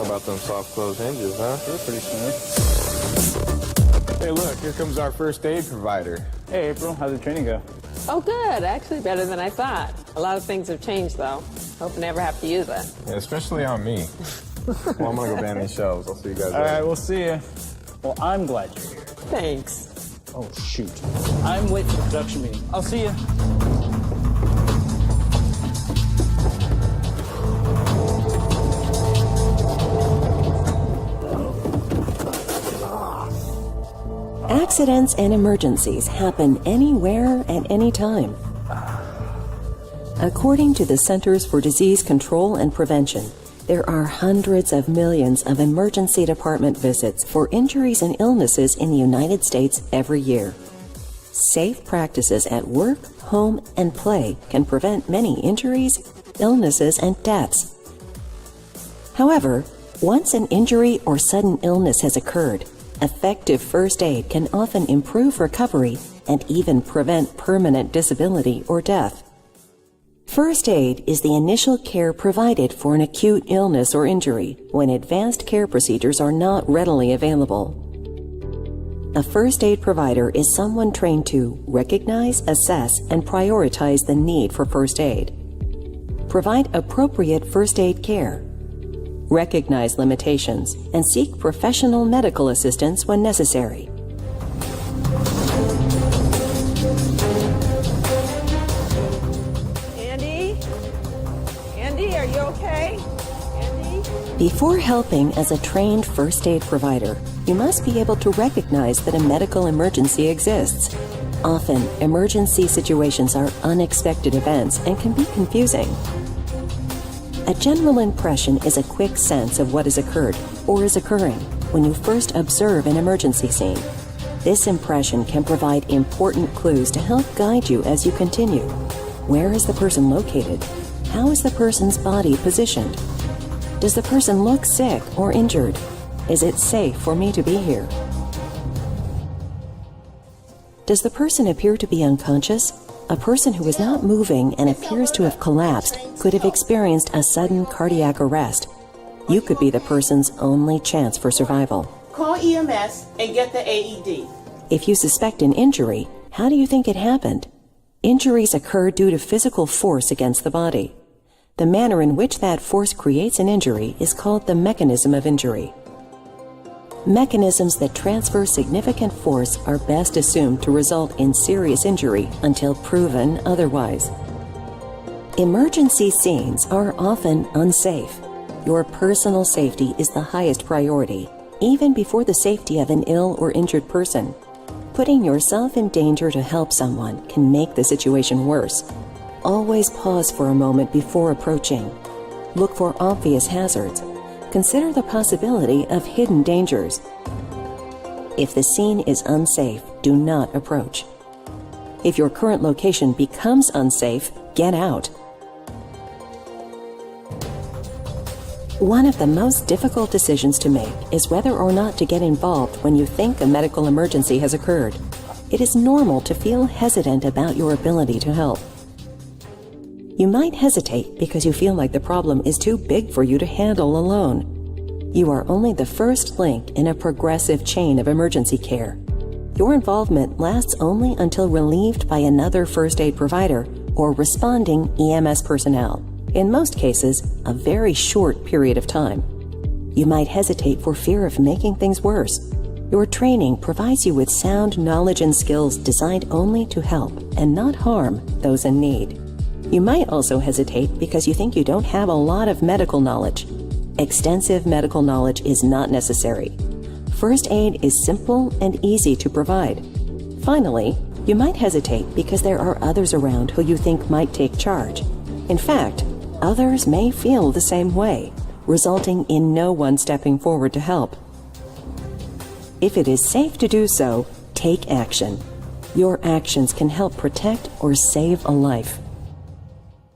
How about them soft close hinges, huh? They're pretty smooth. Hey, look, here comes our first aid provider. Hey, April, how'd the training go? Oh, good. Actually, better than I thought. A lot of things have changed, though. Hope I never have to use it. Yeah, especially on me. Well, I'm gonna go ban these shelves. I'll see you guys All later. right, we'll see you. Well, I'm glad you're here. Thanks. Oh, shoot. I'm late for the production meeting. I'll see you. Accidents and emergencies happen anywhere at any time. According to the Centers for Disease Control and Prevention, there are hundreds of millions of emergency department visits for injuries and illnesses in the United States every year. Safe practices at work, home, and play can prevent many injuries, illnesses, and deaths. However, once an injury or sudden illness has occurred, effective first aid can often improve recovery and even prevent permanent disability or death. First aid is the initial care provided for an acute illness or injury when advanced care procedures are not readily available. A first aid provider is someone trained to recognize, assess, and prioritize the need for first aid, provide appropriate first aid care, recognize limitations, and seek professional medical assistance when necessary. Andy, are you okay? Andy? Before helping as a trained first aid provider, you must be able to recognize that a medical emergency exists. Often, emergency situations are unexpected events and can be confusing. A general impression is a quick sense of what has occurred or is occurring when you first observe an emergency scene. This impression can provide important clues to help guide you as you continue. Where is the person located? How is the person's body positioned? Does the person look sick or injured? Is it safe for me to be here? Does the person appear to be unconscious? A person who is not moving and appears to have collapsed could have experienced a sudden cardiac arrest. You could be the person's only chance for survival. Call EMS and get the AED. If you suspect an injury, how do you think it happened? Injuries occur due to physical force against the body. The manner in which that force creates an injury is called the mechanism of injury. Mechanisms that transfer significant force are best assumed to result in serious injury until proven otherwise. Emergency scenes are often unsafe. Your personal safety is the highest priority, even before the safety of an ill or injured person. Putting yourself in danger to help someone can make the situation worse. Always pause for a moment before approaching. Look for obvious hazards. Consider the possibility of hidden dangers. If the scene is unsafe, do not approach. If your current location becomes unsafe, get out. One of the most difficult decisions to make is whether or not to get involved when you think a medical emergency has occurred. It is normal to feel hesitant about your ability to help. You might hesitate because you feel like the problem is too big for you to handle alone. You are only the first link in a progressive chain of emergency care. Your involvement lasts only until relieved by another first aid provider or responding EMS personnel. In most cases, a very short period of time. You might hesitate for fear of making things worse. Your training provides you with sound knowledge and skills designed only to help and not harm those in need. You might also hesitate because you think you don't have a lot of medical knowledge. Extensive medical knowledge is not necessary. First aid is simple and easy to provide. Finally, you might hesitate because there are others around who you think might take charge. In fact, others may feel the same way, resulting in no one stepping forward to help. If it is safe to do so, take action. Your actions can help protect or save a life.